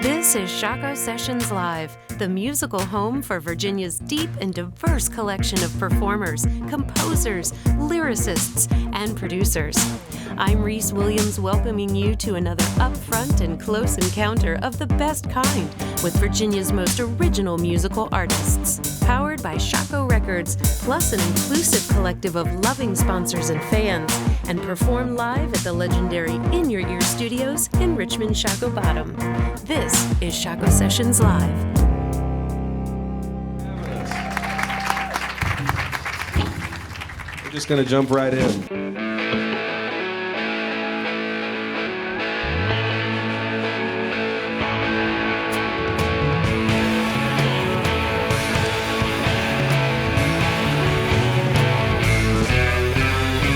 This is Shockoe Sessions Live, the musical home for Virginia's deep and diverse collection of performers, composers, lyricists, and producers. I'm Reese Williams, welcoming you to another upfront and close encounter of the best kind with Virginia's most original musical artists. Powered by Shockoe Records, plus an inclusive collective of loving sponsors and fans, and performed live at the legendary In Your Ear Studios in Richmond, Shockoe Bottom. This is Shockoe Sessions Live. We're just going to jump right in.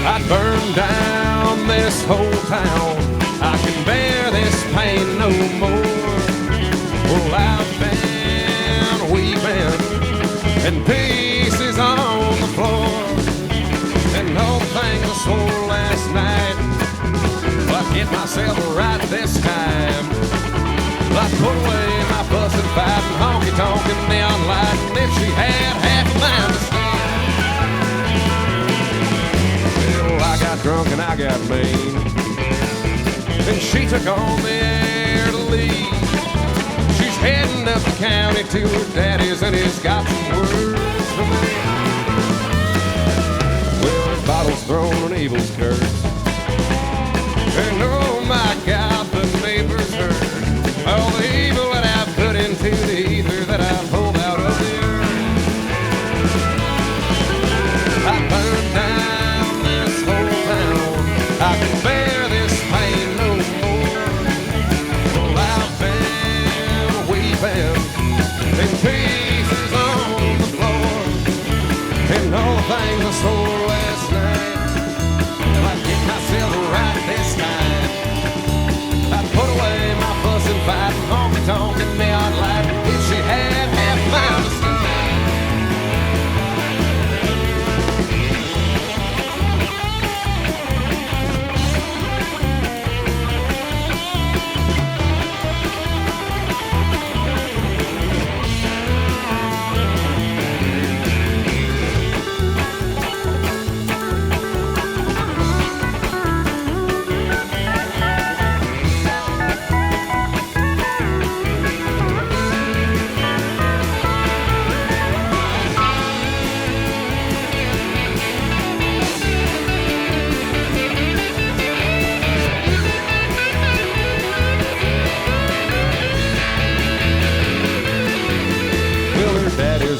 I'd burn down this whole town. I can bear this pain no more. Well, I've been weeping in pieces on the floor, and all the things I swore last night, I get myself right this time. I put away my fuss and fight and honky-tonk neon light, and if she had half a mind to stay, I got drunk and I got mean, and she took on the air to leave. She's heading up the county to her daddy's, and he's got some words for me. Well, there's bottles thrown and evil's cursed, and oh my God, the neighbors heard all the evil that I put into the ether that I pulled out of the earth. I burned down I can bear this pain no more. Well, I've been weeping in pieces on the floor, and all the things I swore last night, I get myself right this time. I put away my fuss and fight and honky-tonk and neon light. If she had half my mistake,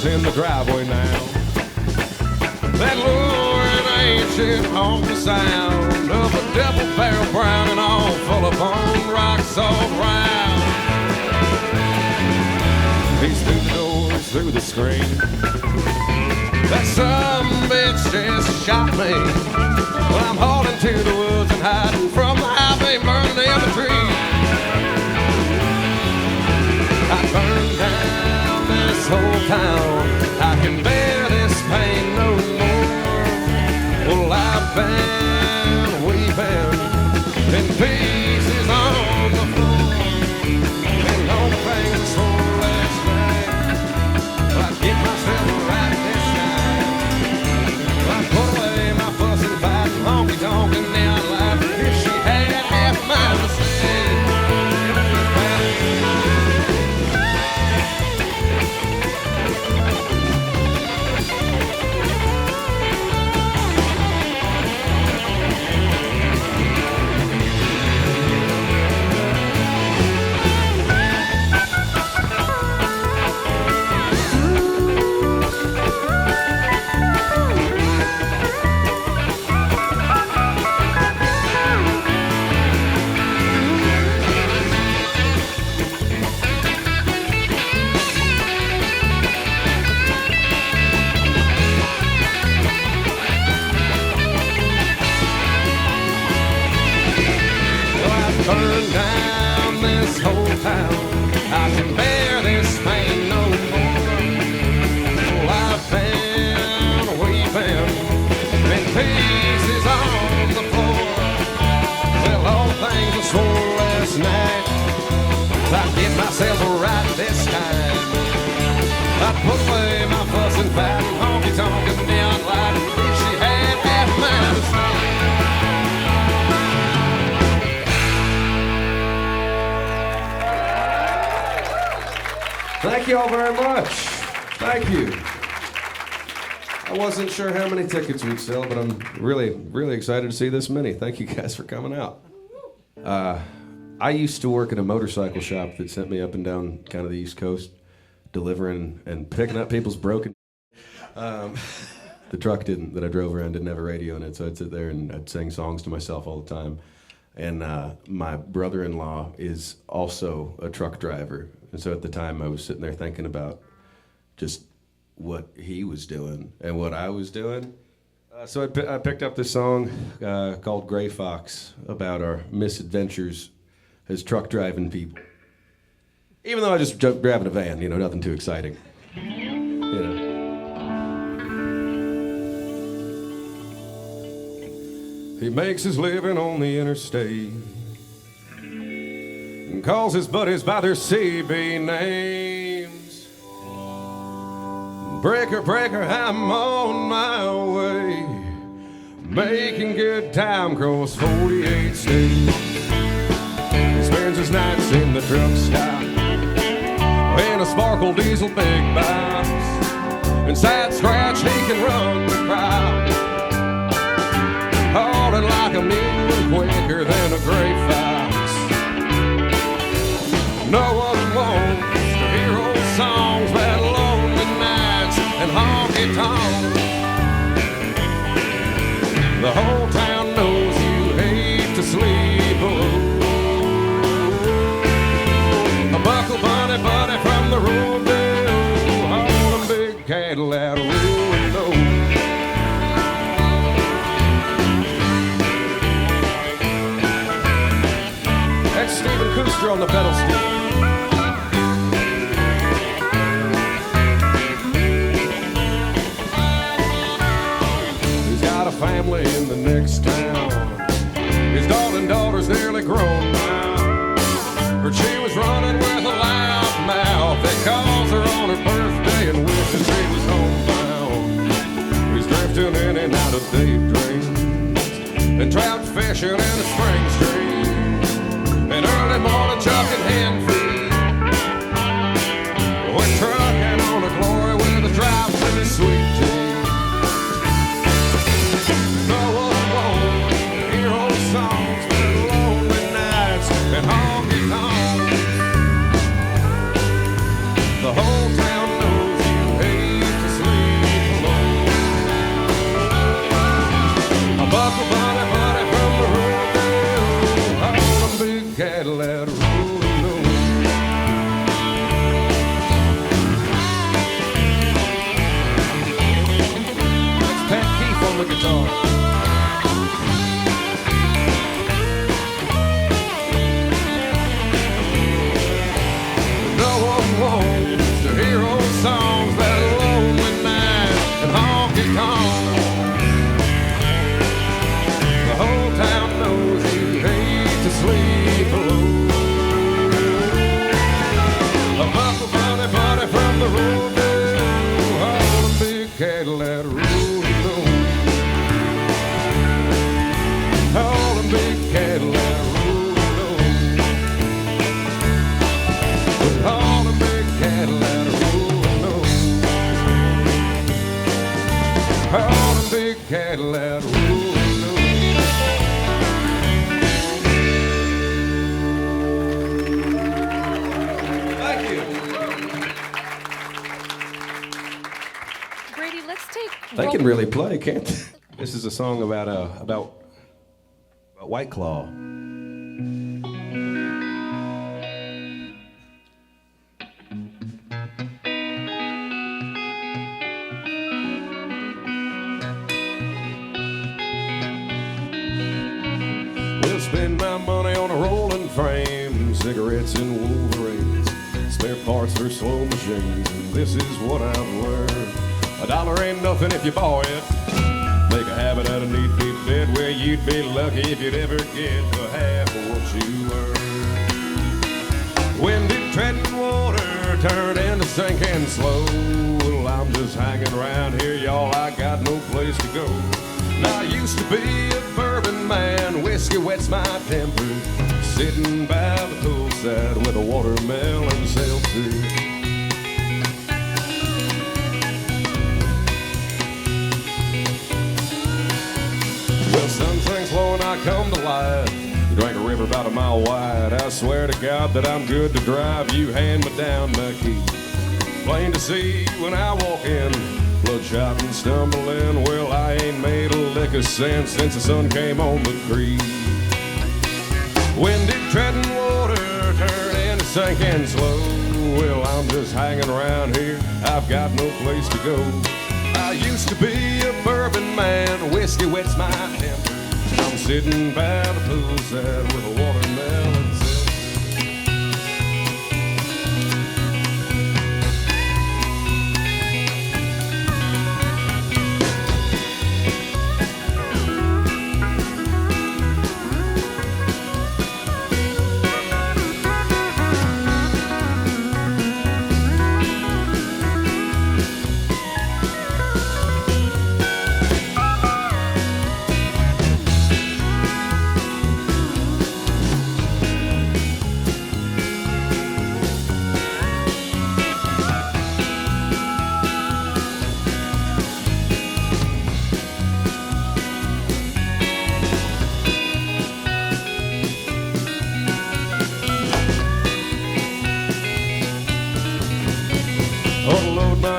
in the driveway now. That luring ancient on the sound of a double-barrel brown and all full of bone rock salt round. He's through the doors, through the screen. That some bitch just shot me. Well, I'm hauling to the woods and hiding from the highway, burning in the tree. I burned down this whole town. I can bear this pain no more. Well, I've been weeping in pieces on the floor, and all the things I swore last night, I get myself right this time. I put away my fuss and fight and honky-tonk and neon light. If she had half my mistake, burn down this whole town. I can bear this pain no more. Well, I've been weeping in pieces on the floor. Well, all the things I swore last night, I'd get myself right this time. I'd put away my fuss and fight and honky-tonk and neon light and if she had half mine to stand. Thank you all very much. Thank you. I wasn't sure how many tickets we'd sell, but I'm really, really excited to see this many. Thank you guys for coming out. I used to work at a motorcycle shop that sent me up and down kind of the East Coast, delivering and picking up people's broken. The truck that I drove around didn't have a radio in it, so I'd sit there and I'd sing songs to myself all the time. And my brother-in-law is also a truck driver, and so at the time I was sitting there thinking about just what he was doing and what I was doing. So I picked up this song called Gray Fox about our misadventures as truck driving people. Even though I just driving a van, you know, nothing too exciting. You know. He makes his living on the interstate and calls his buddies by their CB names. Breaker, breaker, I'm on my way, making good time across 48 states. He spends his nights in the truck stop in a sparkle diesel big box. Inside scratch, he can run the crowd, hauling like a mule and quicker than a gray fox. No one wants to hear old songs about lonely nights and honky-tonks. The whole town knows you hate to sleep alone. A buckle bunny buddy from the rodeo, hauling big Cadillac rolling low. That's Stephen Kuster on the pedal steel. He's got a family in the next town. His darling daughter's nearly grown now, but she was running with a loud mouth that calls her on her birthday and wishes he was homebound. He's drifting in and out of daydreams and trout fishing in a spring stream and early morning chucking hen feed. We're trucking on a glory with a drive-through sweet tea. No one wants to hear old songs but lonely nights and honky-tonks. The whole town knows you hate to sleep alone. A buckle bunny buddy from the rodeo, hauling big Cadillac rolling low. That's Pat Keefe on the guitar. No one wants to hear old songs that lonely night and honky-tonk. The whole town knows you hate to sleep alone. A buckle bunny buddy from the rodeo, hauling big Cadillac rolling low. Hauling big Cadillac rolling low. Hauling big Cadillac rolling low. Hauling big Cadillac rolling low. Thank you. Brady, let's take. They can really play, can't they? This is a song about White Claw. We'll spend my money on a rolling frame, cigarettes and Wolverines, spare parts for slow machines, and this is what I've learned. $1 ain't nothing if you borrow it. Make a habit out of need be bed where you'd be lucky if you'd ever get to half of what you earn. Windy treading water turn into sinking slow. Well, I'm just hanging around here, y'all. I got no place to go. Now, I used to be a bourbon man. Whiskey wets my temper. Sitting by the poolside with a watermelon seltzer. Well, sun sinks low and I come to life. Drank a river about a mile wide. I swear to God that I'm good to drive. You hand me down my key. Plain to see when I walk in. Bloodshot and stumbling. Well, I ain't made a lick of sense since the sun came on the creek. Windy treading water turn into sinking slow. Well, I'm just hanging around here. I've got no place to go. I used to be a bourbon man. Whiskey wets my temper. I'm sitting by the poolside with a watermelon seltzer.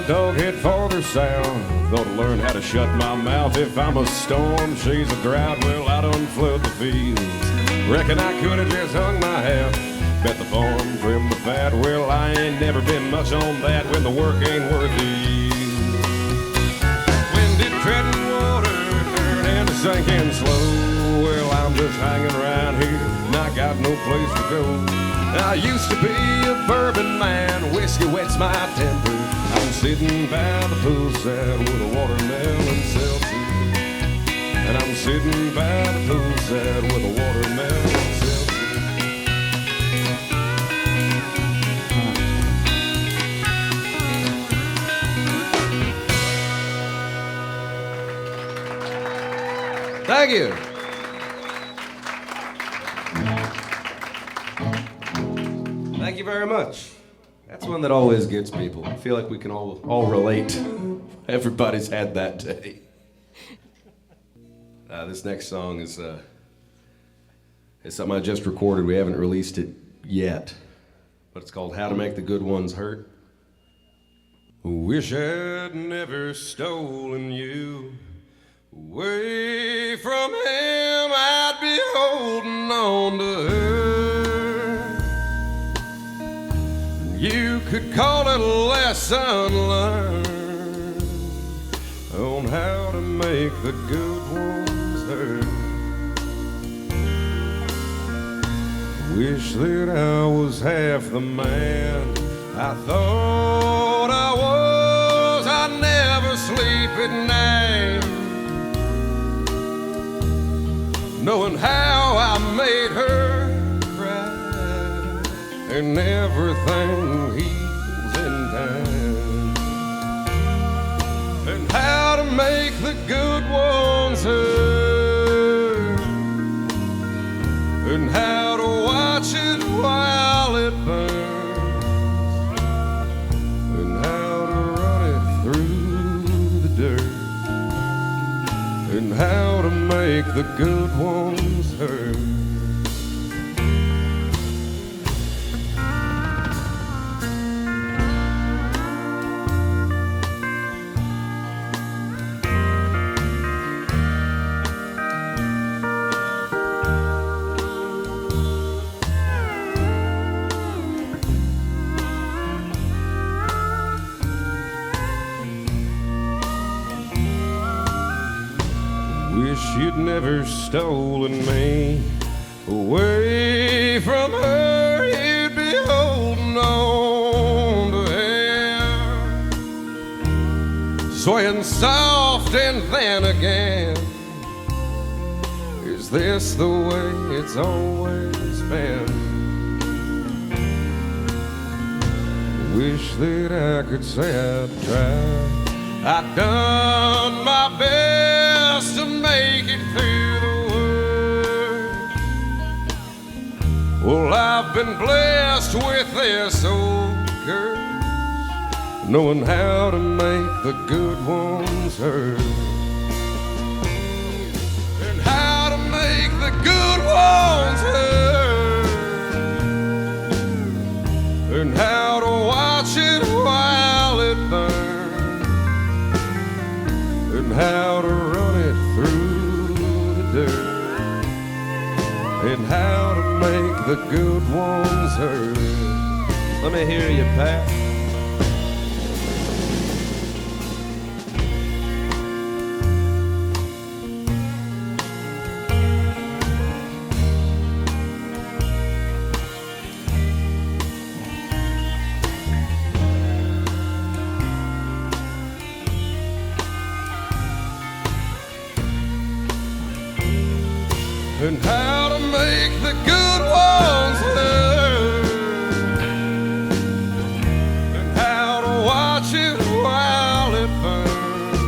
Dog head farther south. Thought to learn how to shut my mouth. If I'm a storm, she's a drought. Well, I done flood the fields. Reckon I could have just hung my hat. Bet the farm, trim the fat. Well, I ain't never been much on that when the work ain't worth the yield. Windy treading water turn into sinking slow. Well, I'm just hanging around here and I got no place to go. I used to be a bourbon man. Whiskey wets my temper. I'm sitting by the poolside with a watermelon seltzer. And I'm sitting by the poolside with a watermelon seltzer. Thank you. Thank you very much. That's one that always gets people. I feel like we can all relate. Everybody's had that day. This next song is something I just recorded. We haven't released it yet, but it's called How to Make the Good Ones Hurt. Wish I'd never stolen you away from him. I'd be holding on to her. You could call it a lesson learned on how to make the good ones hurt. Wish that I was half the man I thought I was. I'd never sleep at night knowing how I made her cry, and everything heals in time, and how to make the good ones hurt, and how to watch it while it burns, and how to run it through the dirt, and how to make the good ones hurt. Wish you'd never stolen me away from her. You'd be holding on to him, swaying soft and then again. Is this the way it's always been? Wish that I could say I'd tried. I've done my best to make it through the worst. Well, I've been blessed with this old curse, knowing how to make the good ones hurt, and how to make the good ones hurt, and how to watch it while it burns, and how to run it through the dirt, and how to make the good ones hurt. Let me hear you, Pat. And how to make the good ones hurt, and how to watch it while it burns,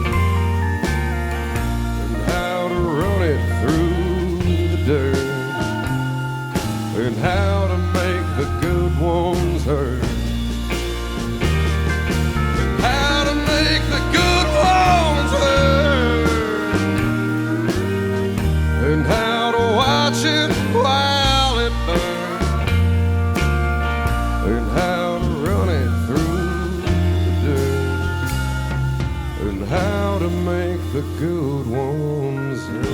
and how to run it through the dirt, and how to make the good ones hurt, and how to make the good ones hurt, and how watch it while it burns, and how to run it through the dirt, and how to make the good ones hurt.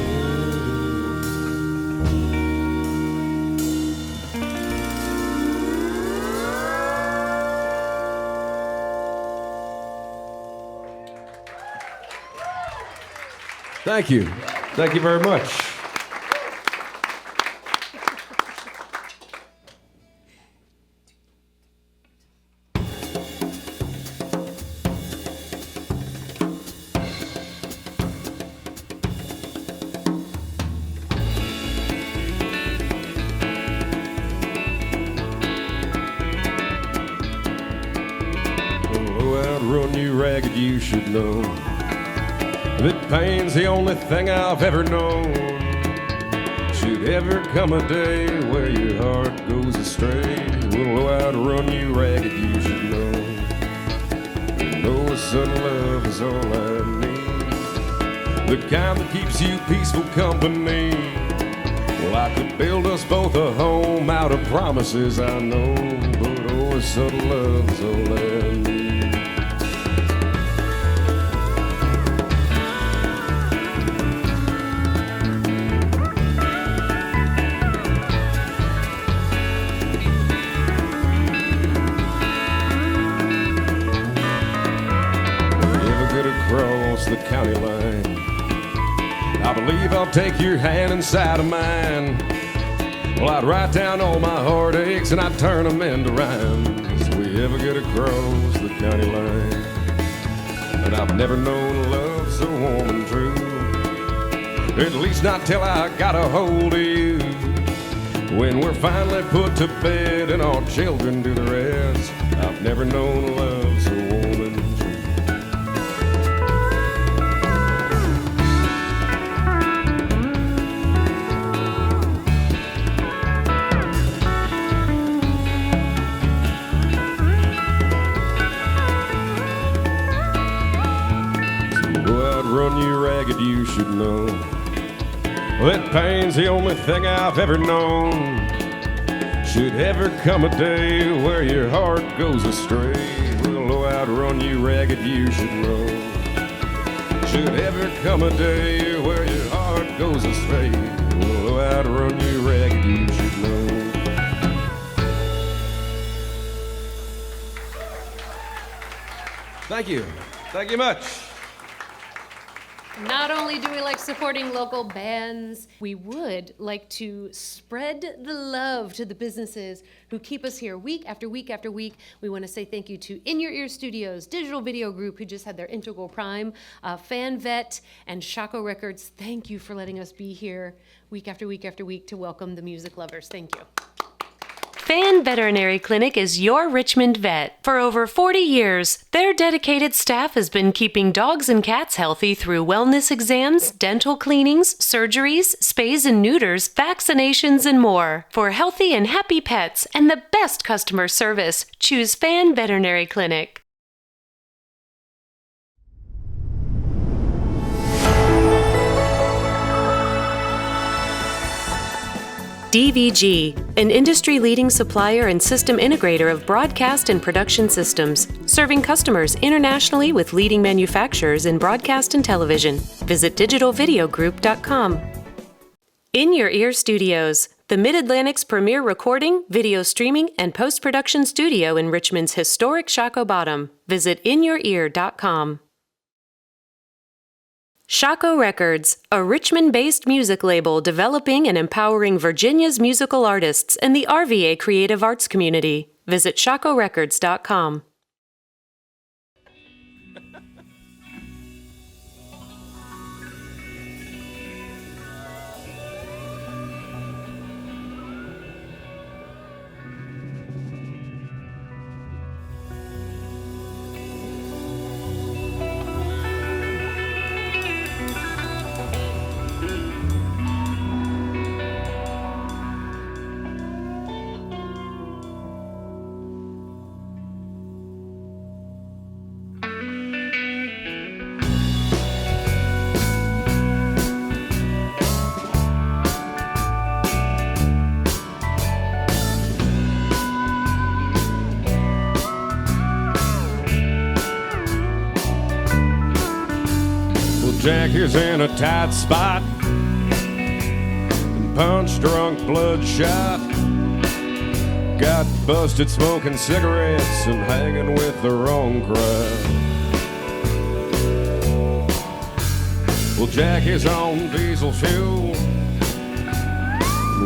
Thank you. Thank you very much. Run you ragged, you should know that pain's the only thing I've ever known. Should ever come a day where your heart goes astray, well, I'd run you ragged, you should know. Know a sudden love is all I need, the kind that keeps you peaceful company. Well, I could build us both a home out of promises, I know, but oh, a sudden love is all I need. Across the county line, I believe I'll take your hand inside of mine. Well, I'd write down all my heartaches and I'd turn them into rhymes. If we ever get across the county line, and I've never known love so warm and true, at least not till I got a hold of you. When we're finally put to bed and our children do the rest, I've never known love so warm and true. Run you ragged, you should know that pain's the only thing I've ever known. Should ever come a day where your heart goes astray, well, oh, I'd run you ragged, you should know. Should ever come a day where your heart goes astray, well, oh, I'd run you ragged, you should know. Thank you. Thank you much. Not only do we like supporting local bands, we would like to spread the love to the businesses who keep us here week after week after week. We want to say thank you to In Your Ear Studios, Digital Video Group, who just had their Integral Prime, Fan Vet, and Shockoe Records. Thank you for letting us be here week after week after week to welcome the music lovers. Thank you. Fan Veterinary Clinic is your Richmond vet. For over 40 years, their dedicated staff has been keeping dogs and cats healthy through wellness exams, dental cleanings, surgeries, spays and neuters, vaccinations, and more. For healthy and happy pets and the best customer service, choose Fan Veterinary Clinic. DVG, an industry-leading supplier and system integrator of broadcast and production systems, serving customers internationally with leading manufacturers in broadcast and television. Visit digitalvideogroup.com. In Your Ear Studios, the Mid-Atlantic's premier recording, video streaming, and post-production studio in Richmond's historic Shockoe Bottom. Visit inyourear.com. Shockoe Records, a Richmond-based music label developing and empowering Virginia's musical artists and the RVA creative arts community. Visit shockoerecords.com. Jackie's in a tight spot and punch drunk bloodshot. Got busted smoking cigarettes and hanging with the wrong crowd. Well, Jackie's on diesel fuel,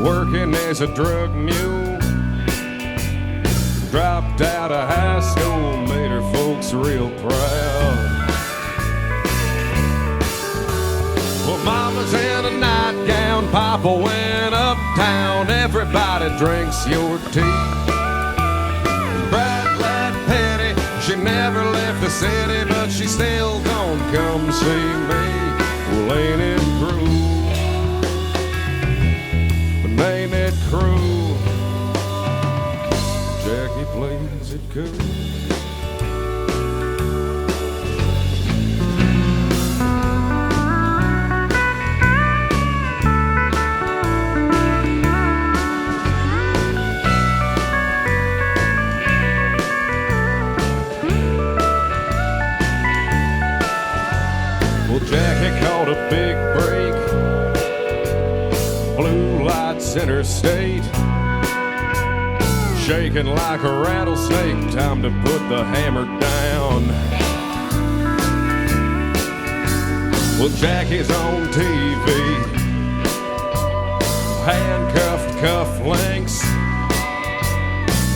working as a drug mule. Dropped out of high school, made her folks real proud. Well, Mama's in a nightgown, Papa went uptown. Everybody drinks your tea. Bright light Penny, she never left the city, but she still don't come see me. Well, ain't it cruel? But ain't it cruel? Jackie plays it cool. Jackie caught a big break, blue lights interstate, shaking like a rattlesnake, time to put the hammer down. Well, Jackie's on TV, handcuffed cufflinks,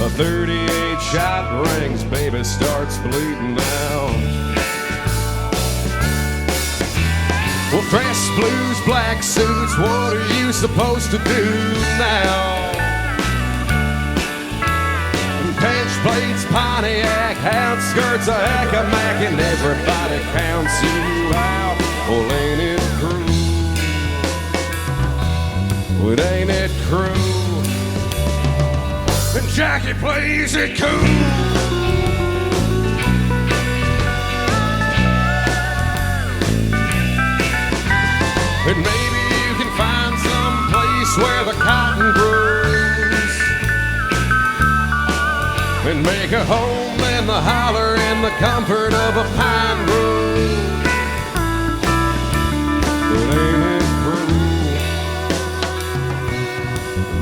a 38 shot rings, baby starts bleeding out. Well, dress blues, black suits, what are you supposed to do now? Bench plates, Pontiac, outskirts of Accomack, and everybody counts you out. Well, ain't it cruel? Well, ain't it cruel? And Jackie plays it cool. And maybe you can find some place where the cotton grows and make a home in the holler in the comfort of a pine grove. But ain't it cruel?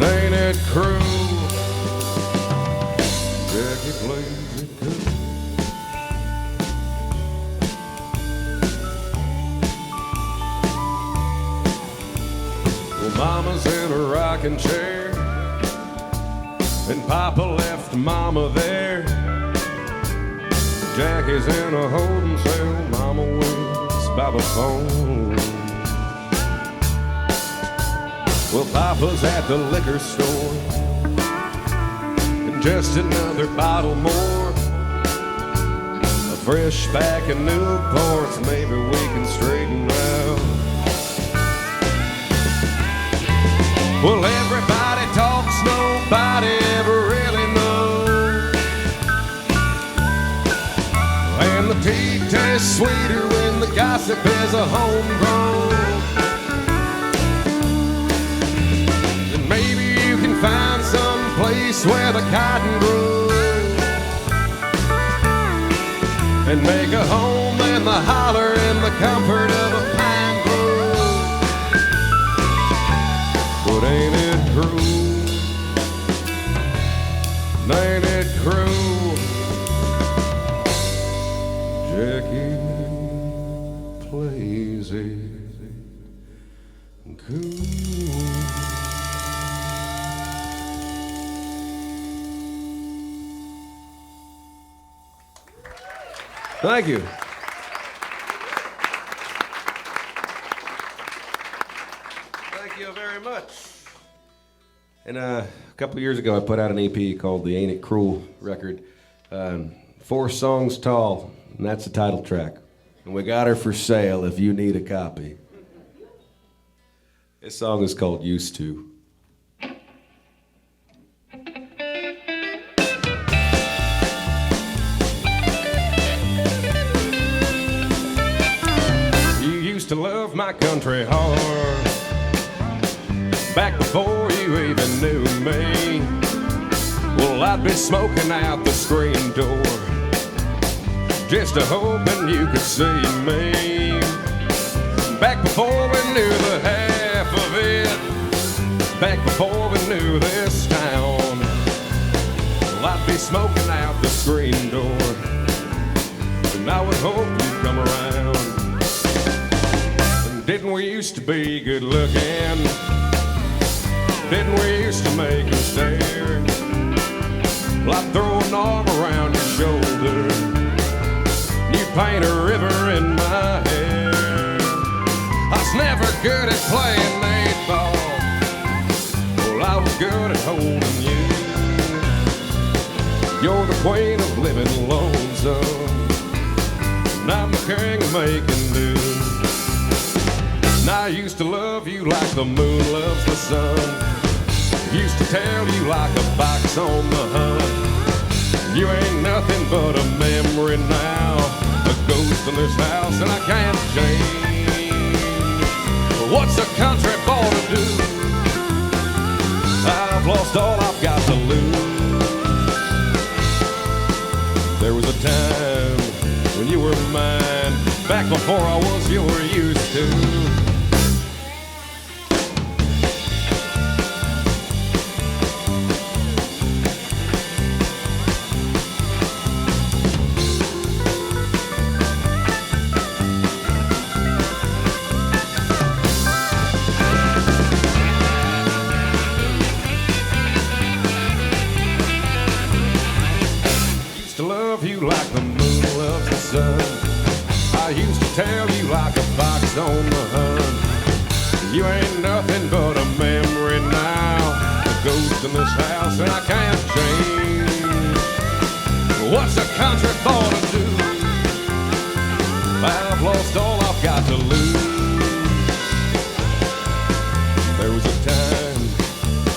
Ain't it cruel? Jackie plays it cool. Mama's in a rocking chair, and Papa left Mama there. Jackie's in a holding cell, Mama waits by the phone. Well, Papa's at the liquor store, just another bottle more. A fresh pack of Newports, maybe we can straighten out. Well, everybody talks, nobody ever really knows. And the tea tastes sweeter when the gossip is a homegrown. And maybe you can find some place where the cotton grows and make a home in the holler in the comfort of a pine grove. But ain't it cruel? Ain't it cruel? Jackie plays it cool. Thank you. Thank you very much. And a couple years ago, I put out an EP called the Ain't It Cruel record. 4 songs tall, and that's the title track. And we got her for sale if you need a copy. This song is called Used To. To love my country hard, back before you even knew me. Well, I'd be smoking out the screen door, just a hoping you could see me. Back before we knew the half of it, back before we knew this town. Well, I'd be smoking out the screen door, and I would hope you'd come around. Didn't we used to be good looking? Didn't we used to make you stare? Well, I'd throw an arm around your shoulder, you'd paint a river in my hair. I was never good at playing 8 ball. Well, I was good at holding you. You're the queen of living lonesome, and I'm the king of making do. I used to love you like the moon loves the sun. Used to tell you like a fox on the hunt. You ain't nothing but a memory now, a ghost in this house, and I can't change. What's a country boy to do? I've lost all I've got to lose. There was a time when you were mine, back before I was your used to. Like the moon loves the sun, I used to tell you like a fox on the hunt. You ain't nothing but a memory now, a ghost in this house, and I can't change. What's a country boy to do? I've lost all I've got to lose. There was a time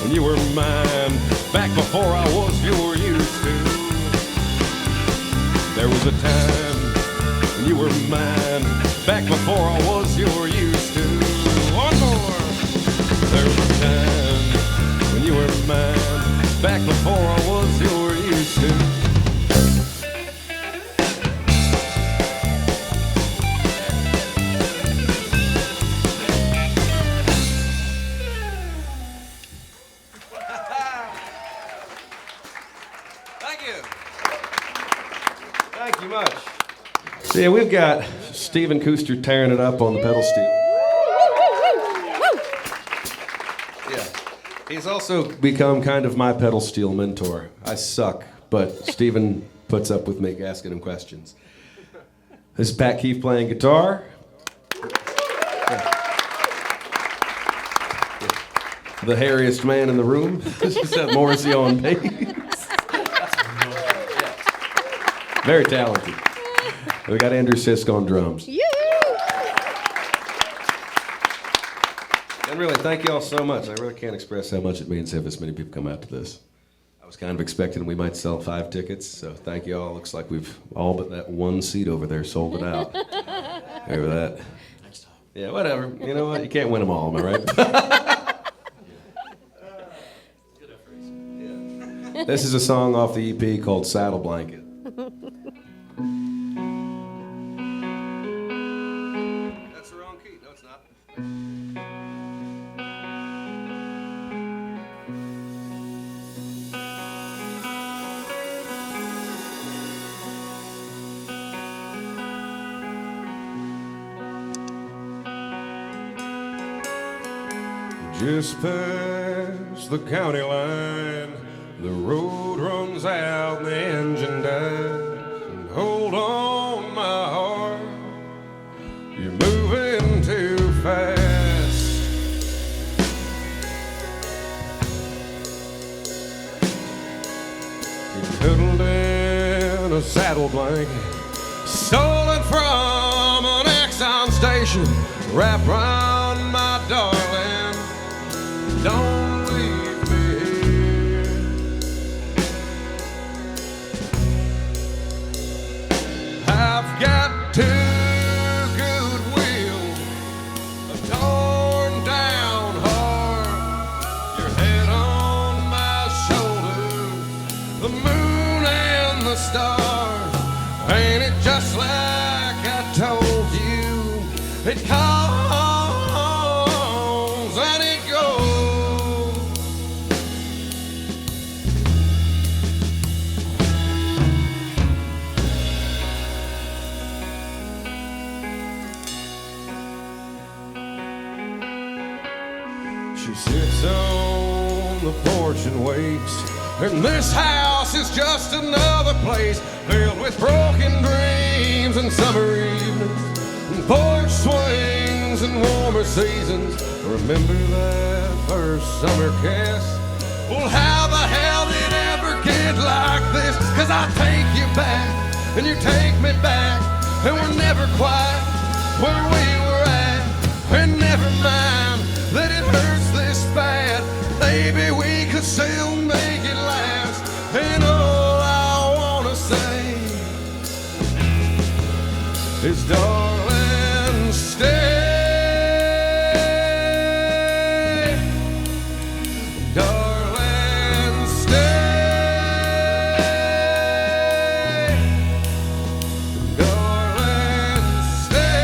when you were mine, back before I was your used to. There was a time when you were mine, back before I was your used to. One more. There was a time when you were mine, back before I was your used to. Thank you much. So yeah, we've got Stephen Kuster tearing it up on the pedal steel. Yeah, he's also become kind of my pedal steel mentor. I suck, but Stephen puts up with me asking him questions. This is Pat Keefe playing guitar. The hairiest man in the room. This is Morrissey on bass. Very talented. We got Andrew Sisk on drums. And really, thank you all so much. I really can't express how much it means to have this many people come out to this. I was kind of expecting we might sell 5 tickets, so thank you all. Looks like we've all but that one seat over there sold it out. Over that. Yeah, whatever. You know what? You can't win them all, am I right? Yeah. This is a song off the EP called Saddle Blanket. That's the wrong key. No, it's not. Just past the county line, the road runs out and the engine dies. And hold on, my heart, you're moving too fast. You're cuddled in a saddle blanket, stolen from an Exxon station, wrapped around my darling. Don't leave me here. I've got two good wheels, a torn down heart, your head on my shoulder, the moon and the stars. Ain't it just like I told you? It comes and it goes. She sits on the porch and waits, and this house is just another place filled with broken dreams and summer evenings and porch swings and warmer seasons. Remember that first summer kiss? Well, how the hell did it ever get like this? 'Cause I take you back and you take me back, and we're never quite where we were at. And never mind that it hurts this bad, maybe we could still make it last. And all I wanna say is, darling, stay. Darling, stay. Darling, stay.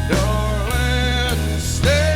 Darling, stay.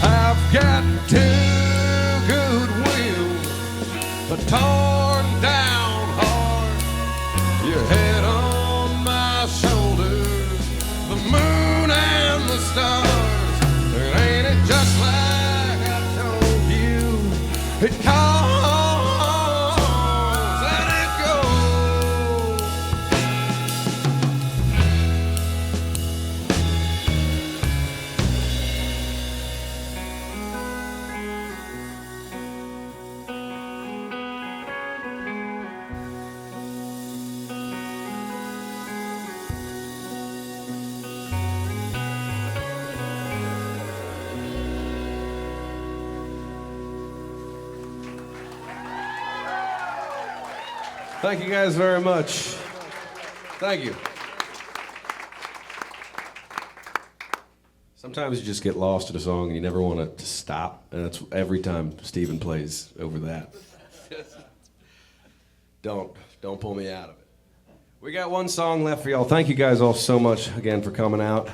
I've got two good wheels, a torn down heart, your head on my shoulders, the moon and the stars. And ain't it just like I told you? It comes and it goes. Thank you guys very much. Thank you. Sometimes you just get lost in a song and you never want it to stop, and that's every time Steven plays over that. Don't pull me out of it. We got one song left for y'all. Thank you guys all so much again for coming out.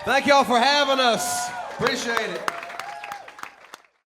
Thank y'all for having us. Appreciate it.